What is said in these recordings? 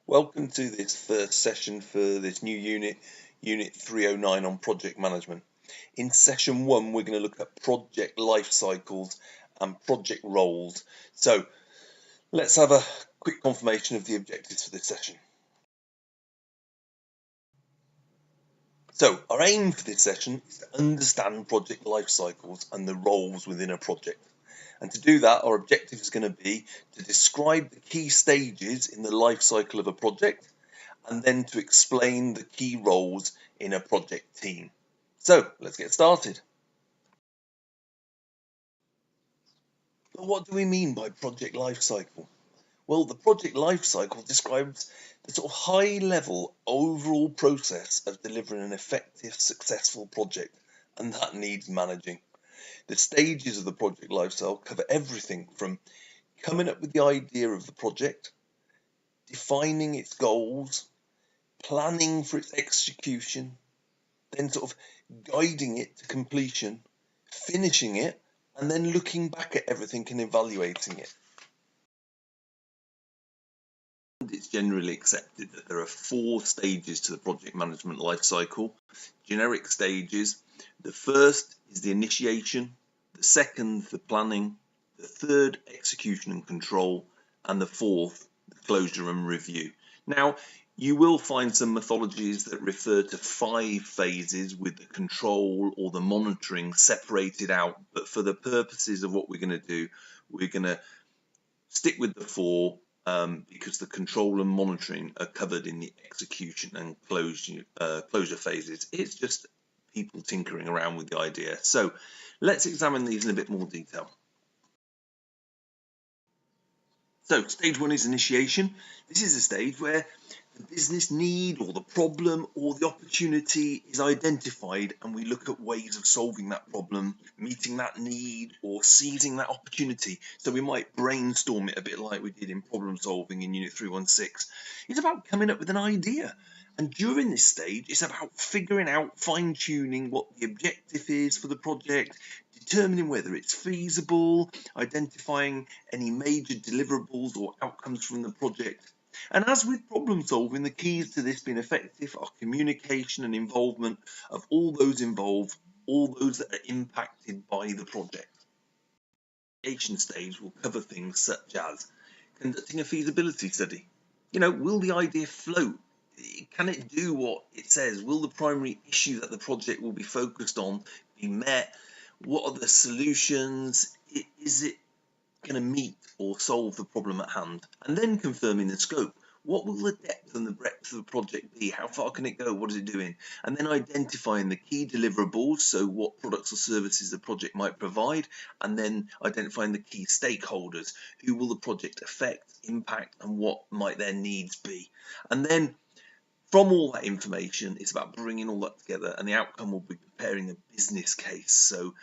Welcome to this first session for this new unit, Unit 309 on project management. In session 1, we're going to look at project life cycles and project roles. So let's have a quick confirmation of the objectives for this session. So our aim for this session is to understand project life cycles and the roles within a project. And to do that, our objective is going to be to describe the key stages in the life cycle of a project, and then to explain the key roles in a project team. So let's get started. But what do we mean by project life cycle? Well, the project life cycle describes the sort of high-level overall process of delivering an effective, successful project, and that needs managing. The stages of the project life cycle cover everything from coming up with the idea of the project, defining its goals, planning for its execution, then sort of guiding it to completion, finishing it, and then looking back at everything and evaluating it. It's generally accepted that there are 4 stages to the project management life cycle. Generic stages. The first is the initiation, the second, the planning, the third, execution and control, and the fourth, the closure and review. Now, you will find some methodologies that refer to 5 phases with the control or the monitoring separated out, but for the purposes of what we're going to do, we're going to stick with the 4 because the control and monitoring are covered in the execution and closure phases. It's just people tinkering around with the idea. So let's examine these in a bit more detail. So stage 1 is initiation. This is a stage where the business need or the problem or the opportunity is identified, and we look at ways of solving that problem, meeting that need, or seizing that opportunity. So we might brainstorm it a bit like we did in problem solving in Unit 316. It's about coming up with an idea. And during this stage, it's about figuring out, fine-tuning what the objective is for the project, determining whether it's feasible, identifying any major deliverables or outcomes from the project. And as with problem solving, the keys to this being effective are communication and involvement of all those involved, all those that are impacted by the project. The initiation stage will cover things such as conducting a feasibility study. Will the idea float? Can it do what it says? Will the primary issue that the project will be focused on be met? What are the solutions? Is it going to meet or solve the problem at hand? And then confirming the scope. What will the depth and the breadth of the project be? How far can it go? What is it doing? And then identifying the key deliverables, so what products or services the project might provide, and then identifying the key stakeholders. Who will the project affect, impact, and what might their needs be? And then from all that information, it's about bringing all that together, and the outcome will be preparing a business case. So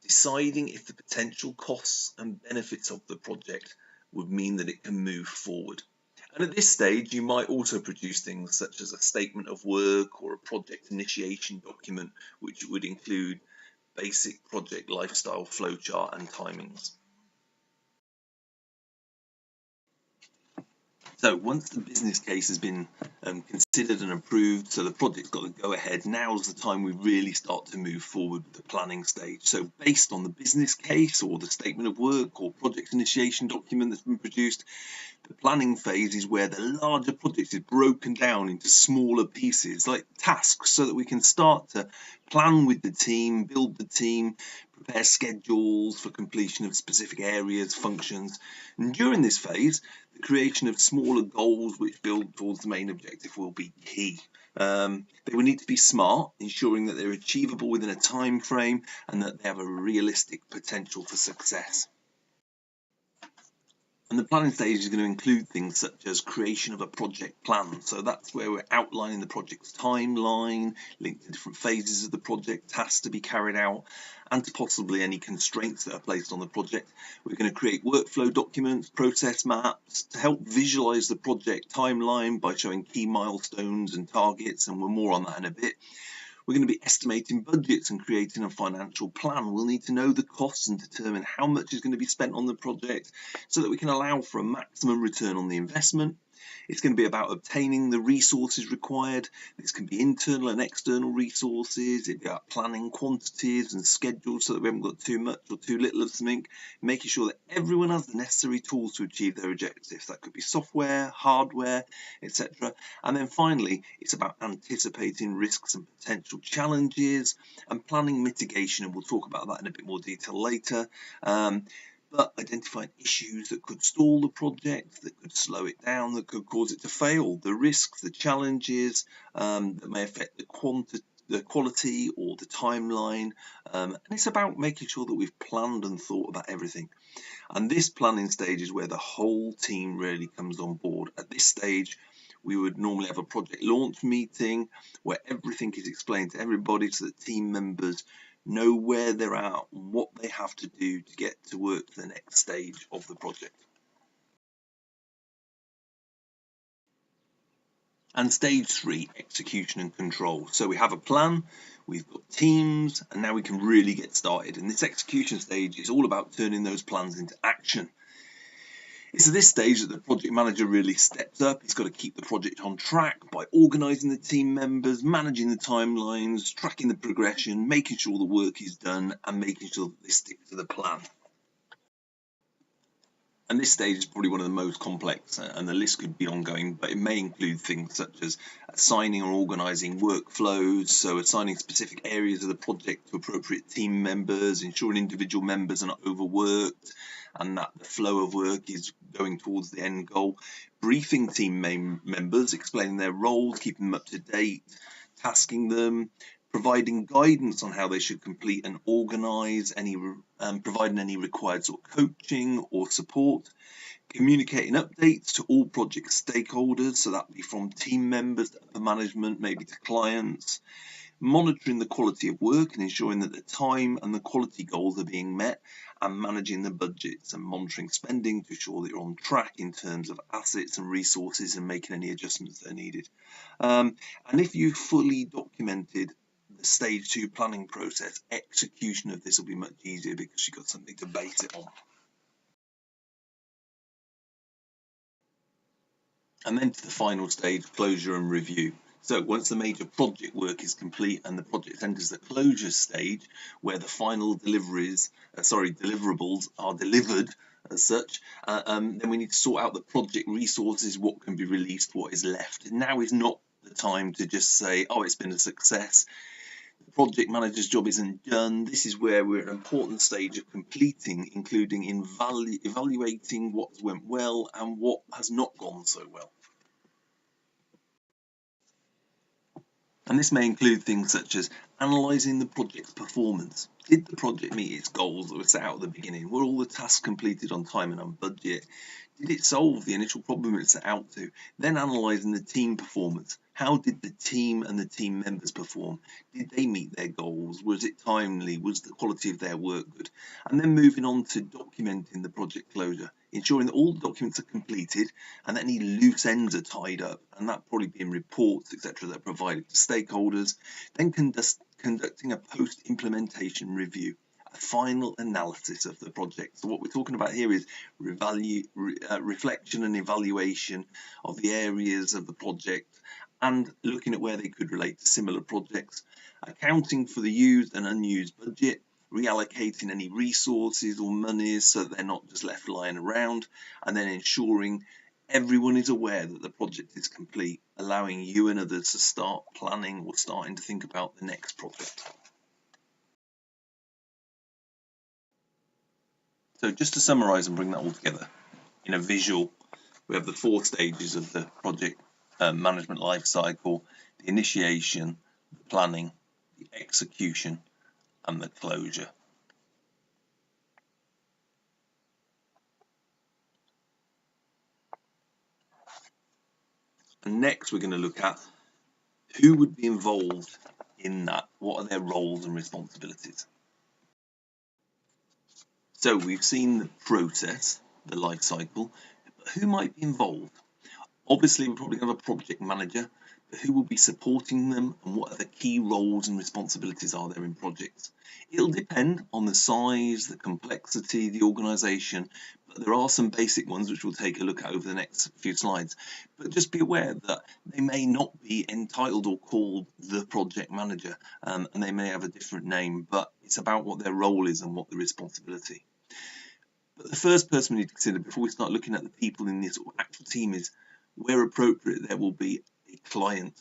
deciding if the potential costs and benefits of the project would mean that it can move forward. And at this stage, you might also produce things such as a statement of work or a project initiation document, which would include basic project lifestyle flowchart and timings. So once the business case has been considered and approved, so the project's got to go ahead, now's the time we really start to move forward with the planning stage. So based on the business case or the statement of work or project initiation document that's been produced, the planning phase is where the larger project is broken down into smaller pieces, like tasks, so that we can start to plan with the team, build the team, prepare schedules for completion of specific areas, functions. And during this phase, the creation of smaller goals which build towards the main objective will be key. They will need to be smart, ensuring that they're achievable within a time frame and that they have a realistic potential for success. And the planning stage is going to include things such as creation of a project plan. So that's where we're outlining the project's timeline, linked to different phases of the project, tasks to be carried out, and to possibly any constraints that are placed on the project. We're going to create workflow documents, process maps to help visualize the project timeline by showing key milestones and targets, and we're more on that in a bit. We're going to be estimating budgets and creating a financial plan. We'll need to know the costs and determine how much is going to be spent on the project so that we can allow for a maximum return on the investment. It's going to be about obtaining the resources required. This can be internal and external resources. It'll be about planning quantities and schedules so that we haven't got too much or too little of something, making sure that everyone has the necessary tools to achieve their objectives. That could be software, hardware, etc. And then finally, it's about anticipating risks and potential challenges and planning mitigation, and we'll talk about that in a bit more detail later. But identifying issues that could stall the project, that could slow it down, that could cause it to fail, the risks, the challenges that may affect the quality or the timeline, and it's about making sure that we've planned and thought about everything. And this planning stage is where the whole team really comes on board. At this stage, we would normally have a project launch meeting where everything is explained to everybody so that team members know where they're at and what they have to do to get to work to the next stage of the project. And stage 3, execution and control. So we have a plan, we've got teams, and now we can really get started. And this execution stage is all about turning those plans into action. It's at this stage that the project manager really steps up. He's got to keep the project on track by organising the team members, managing the timelines, tracking the progression, making sure the work is done, and making sure that they stick to the plan. And this stage is probably one of the most complex, and the list could be ongoing, but it may include things such as assigning or organising workflows, so assigning specific areas of the project to appropriate team members, ensuring individual members are not overworked, and that the flow of work is going towards the end goal, briefing team members, explaining their roles, keeping them up to date, tasking them, providing guidance on how they should complete and organise, providing any required sort of coaching or support, communicating updates to all project stakeholders, so that be from team members to upper management, maybe to clients, monitoring the quality of work and ensuring that the time and the quality goals are being met, and managing the budgets and monitoring spending to ensure that you're on track in terms of assets and resources and making any adjustments that are needed. And if you fully documented the stage 2 planning process, execution of this will be much easier because you've got something to base it on. And then to the final stage, closure and review. So once the major project work is complete and the project enters the closure stage, where the final deliverables are delivered as such, then we need to sort out the project resources, what can be released, what is left. Now is not the time to just say, oh, it's been a success. The project manager's job isn't done. This is where we're at an important stage of completing, including evaluating what went well and what has not gone so well. And this may include things such as analysing the project's performance. Did the project meet its goals that were set out at the beginning? Were all the tasks completed on time and on budget? Did it solve the initial problem it set out to? Then analysing the team performance. How did the team and the team members perform? Did they meet their goals? Was it timely? Was the quality of their work good? And then moving on to documenting the project closure, ensuring that all the documents are completed and that any loose ends are tied up, and that probably being reports, etc., that are provided to stakeholders. Then conducting a post-implementation review, a final analysis of the project. So what we're talking about here is reflection and evaluation of the areas of the project and looking at where they could relate to similar projects, accounting for the used and unused budget, reallocating any resources or monies so that they're not just left lying around, and then ensuring everyone is aware that the project is complete, allowing you and others to start planning or starting to think about the next project. So just to summarise and bring that all together in a visual, we have the 4 stages of the project management life cycle: the initiation, the planning, the execution, and the closure. And next we're going to look at who would be involved in that, what are their roles and responsibilities. So we've seen the process, the life cycle, but who might be involved? Obviously, we're probably going to have a project manager, but who will be supporting them and what are the key roles and responsibilities are there in projects? It'll depend on the size, the complexity, the organisation, but there are some basic ones which we'll take a look at over the next few slides. But just be aware that they may not be entitled or called the project manager, and they may have a different name, but it's about what their role is and what the responsibility. But the first person we need to consider before we start looking at the people in this actual team is, where appropriate, there will be a client.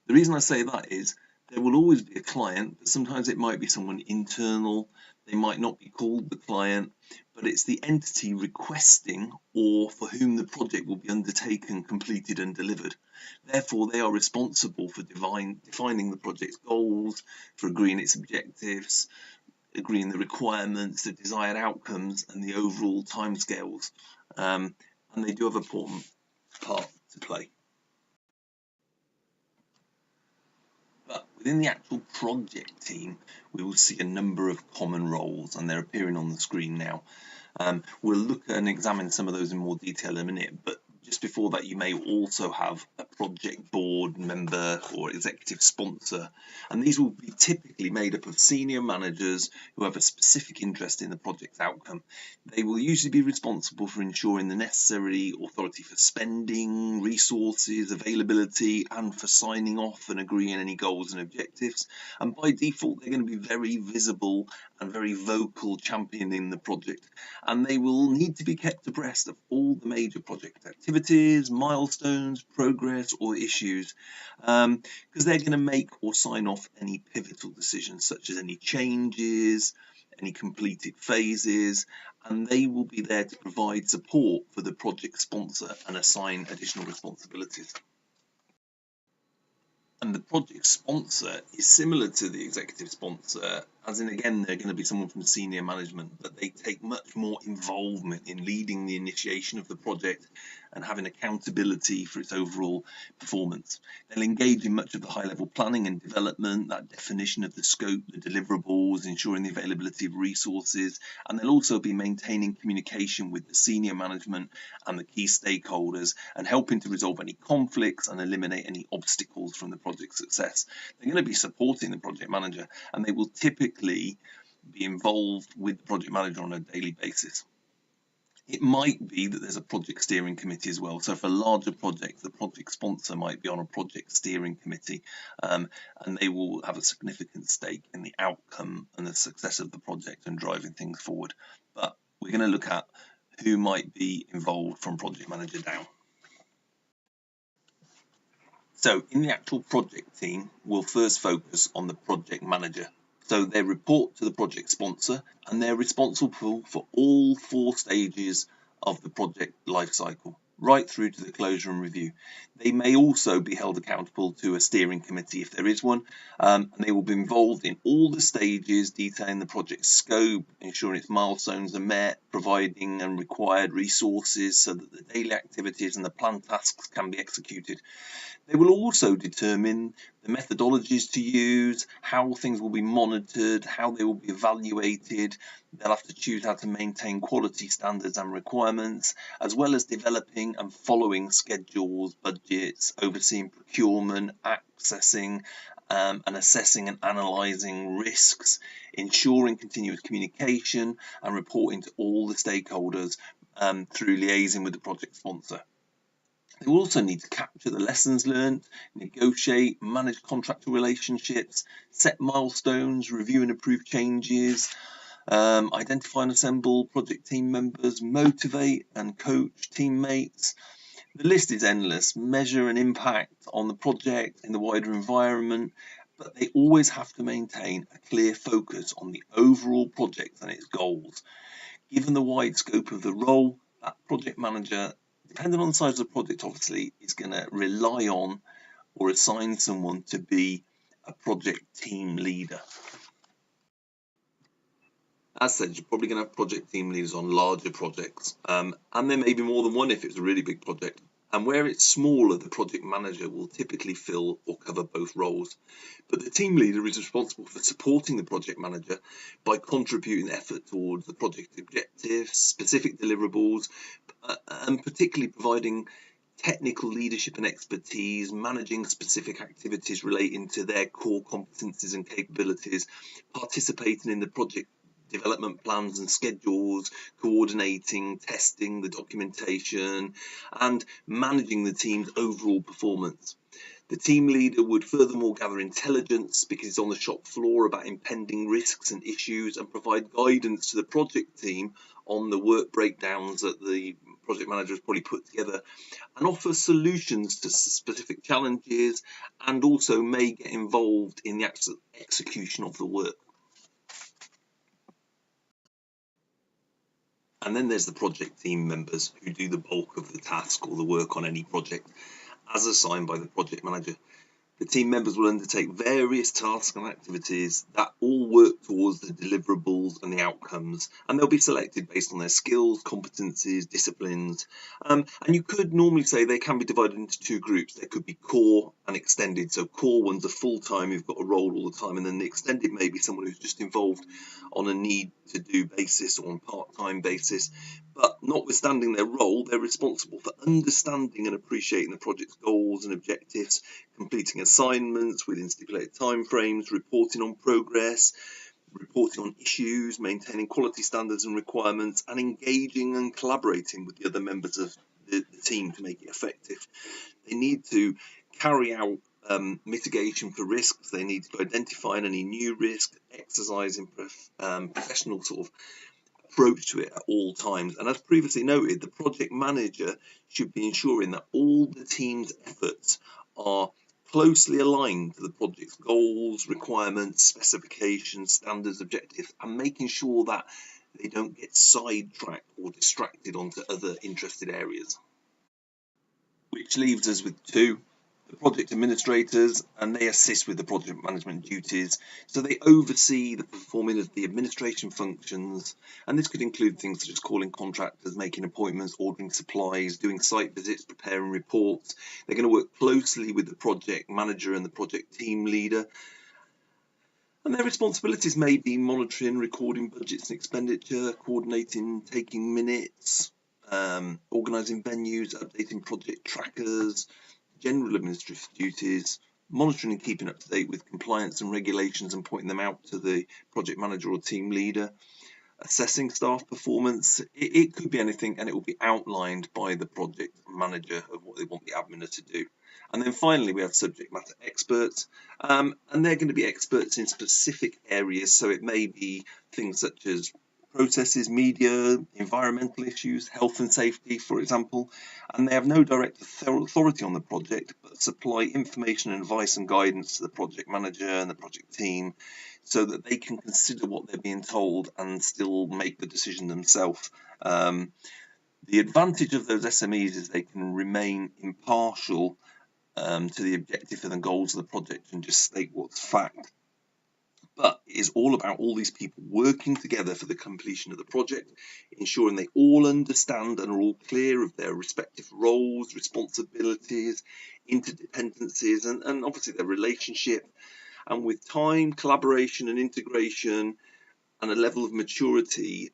The reason I say that is there will always be a client, but sometimes it might be someone internal. They might not be called the client, but it's the entity requesting or for whom the project will be undertaken, completed and delivered. Therefore, they are responsible for defining the project's goals, for agreeing its objectives, agreeing the requirements, the desired outcomes, and the overall timescales. And they do have an important part to play. But within the actual project team, we will see a number of common roles, and they're appearing on the screen now. We'll look at and examine some of those in more detail in a minute, but just before that, you may also have a project board member or executive sponsor, and these will be typically made up of senior managers who have a specific interest in the project's outcome. They will usually be responsible for ensuring the necessary authority for spending, resources, availability, and for signing off and agreeing any goals and objectives. And by default, they're going to be very visible and very vocal championing the project. And they will need to be kept abreast of all the major project activities, milestones, progress, or issues, because they're going to make or sign off any pivotal decisions, such as any changes, any completed phases, and they will be there to provide support for the project sponsor and assign additional responsibilities. And the project sponsor is similar to the executive sponsor, as in, again, they're going to be someone from senior management, but they take much more involvement in leading the initiation of the project and having accountability for its overall performance. They'll engage in much of the high-level planning and development, that definition of the scope, the deliverables, ensuring the availability of resources, and they'll also be maintaining communication with the senior management and the key stakeholders and helping to resolve any conflicts and eliminate any obstacles from the project success. They're going to be supporting the project manager, and they will typically be involved with the project manager on a daily basis. It might be that there's a project steering committee as well. So for larger projects, the project sponsor might be on a project steering committee, and they will have a significant stake in the outcome and the success of the project and driving things forward. But we're going to look at who might be involved from project manager down. So in the actual project team, we'll first focus on the project manager. So they report to the project sponsor, and they're responsible for all 4 stages of the project lifecycle, right through to the closure and review. They may also be held accountable to a steering committee if there is one, and they will be involved in all the stages, detailing the project scope, ensuring its milestones are met, providing and required resources so that the daily activities and the planned tasks can be executed. They will also determine the methodologies to use, how things will be monitored, how they will be evaluated. They'll have to choose how to maintain quality standards and requirements, as well as developing and following schedules, budgets, overseeing procurement, accessing and assessing and analysing risks, ensuring continuous communication and reporting to all the stakeholders through liaising with the project sponsor. They will also need to capture the lessons learned, negotiate, manage contractor relationships, set milestones, review and approve changes, identify and assemble project team members, motivate and coach teammates. The list is endless. Measure an impact on the project in the wider environment, but they always have to maintain a clear focus on the overall project and its goals. Given the wide scope of the role, that project manager, depending on the size of the project, obviously, is going to rely on or assign someone to be a project team leader. As said, you're probably going to have project team leaders on larger projects, and there may be more than one if it's a really big project. And where it's smaller, the project manager will typically fill or cover both roles. But the team leader is responsible for supporting the project manager by contributing effort towards the project objectives, specific deliverables, and particularly providing technical leadership and expertise, managing specific activities relating to their core competencies and capabilities, participating in the project development plans and schedules, coordinating, testing the documentation, and managing the team's overall performance. The team leader would furthermore gather intelligence because it's on the shop floor about impending risks and issues, and provide guidance to the project team on the work breakdowns that the project manager has probably put together, and offer solutions to specific challenges, and also may get involved in the actual execution of the work. And then there's the project team members who do the bulk of the task or the work on any project as assigned by the project manager. The team members will undertake various tasks and activities that all work towards the deliverables and the outcomes, and they'll be selected based on their skills, competencies, disciplines. And you could normally say they can be divided into two groups. There could be core and extended. So core ones are full-time, you've got a role all the time, and then the extended may be someone who's just involved on a need-to-do basis or on part-time basis. But notwithstanding their role, they're responsible for understanding and appreciating the project's goals and objectives, completing assignments within stipulated timeframes, reporting on progress, reporting on issues, maintaining quality standards and requirements, and engaging and collaborating with the other members of the team to make it effective. They need to carry out mitigation for risks. They need to identify any new risk, exercising professional sort of approach to it at all times. And as previously noted, the project manager should be ensuring that all the team's efforts are closely aligned to the project's goals, requirements, specifications, standards, objectives, and making sure that they don't get sidetracked or distracted onto other interested areas. Which leaves us with two, the project administrators, and they assist with the project management duties. So they oversee the performing of the administration functions, and this could include things such as calling contractors, making appointments, ordering supplies, doing site visits, preparing reports. They're going to work closely with the project manager and the project team leader. And their responsibilities may be monitoring, recording budgets and expenditure, coordinating, taking minutes, organising venues, updating project trackers, general administrative duties, monitoring and keeping up to date with compliance and regulations and pointing them out to the project manager or team leader, assessing staff performance. It could be anything, and it will be outlined by the project manager of what they want the admin to do. And then finally, we have subject matter experts, and they're going to be experts in specific areas. So it may be things such as processes, media, environmental issues, health and safety, for example, and they have no direct authority on the project, but supply information and advice and guidance to the project manager and the project team so that they can consider what they're being told and still make the decision themselves. The advantage of those SMEs is they can remain impartial to the objective and the goals of the project and just state what's fact. But it is all about all these people working together for the completion of the project, ensuring they all understand and are all clear of their respective roles, responsibilities, interdependencies, and obviously their relationship. And with time, collaboration and integration and a level of maturity,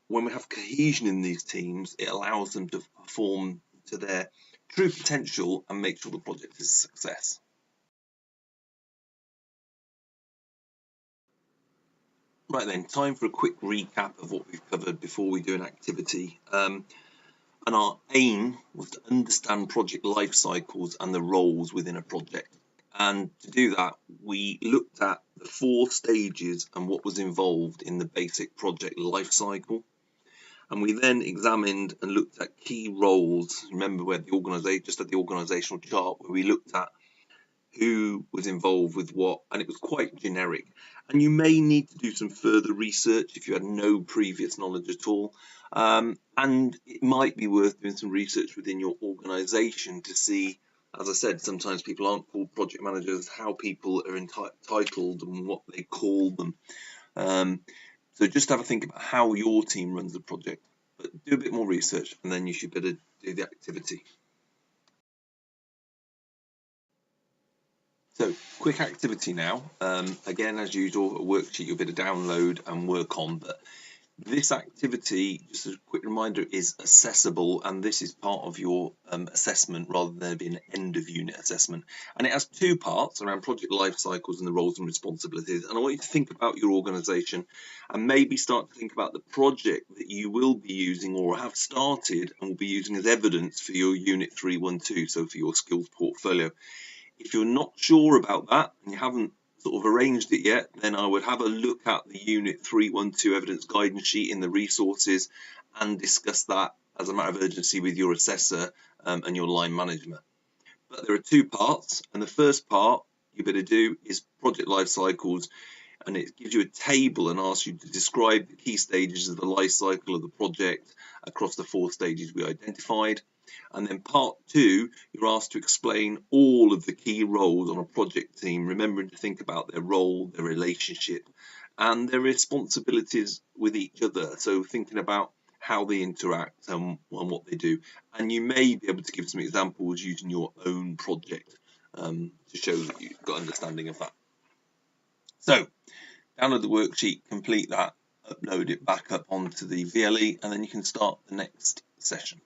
when we have cohesion in these teams, it allows them to perform to their true potential and make sure the project is a success. Right then, time for a quick recap of what we've covered before we do an activity. And our aim was to understand project life cycles and the roles within a project. And to do that, we looked at the 4 stages and what was involved in the basic project life cycle. And we then examined and looked at key roles. Remember where the organisation, just at the organisational chart, where we looked at who was involved with what, and it was quite generic. And you may need to do some further research if you had no previous knowledge at all. And it might be worth doing some research within your organisation to see, as I said, sometimes people aren't called project managers, how people are entitled and what they call them. So just have a think about how your team runs the project, but do a bit more research and then you should better do the activity. So, quick activity now. Again, as usual, a worksheet you'll be able to download and work on, but This activity, just a quick reminder, is assessable, and this is part of your assessment rather than being an end of unit assessment. And it has two parts around project life cycles and the roles and responsibilities. And I want you to think about your organisation and maybe start to think about the project that you will be using or have started and will be using as evidence for your Unit 312, so for your skills portfolio. If you're not sure about that and you haven't sort of arranged it yet, then I would have a look at the Unit 312 evidence guidance sheet in the resources and discuss that as a matter of urgency with your assessor and your line management. But there are two parts, and the first part you better do is project life cycles, and it gives you a table and asks you to describe the key stages of the life cycle of the project across the 4 stages we identified. And then part 2, you're asked to explain all of the key roles on a project team, remembering to think about their role, their relationship, and their responsibilities with each other. So thinking about how they interact and what they do. And you may be able to give some examples using your own project to show that you've got understanding of that. So download the worksheet, complete that, upload it back up onto the VLE, and then you can start the next session.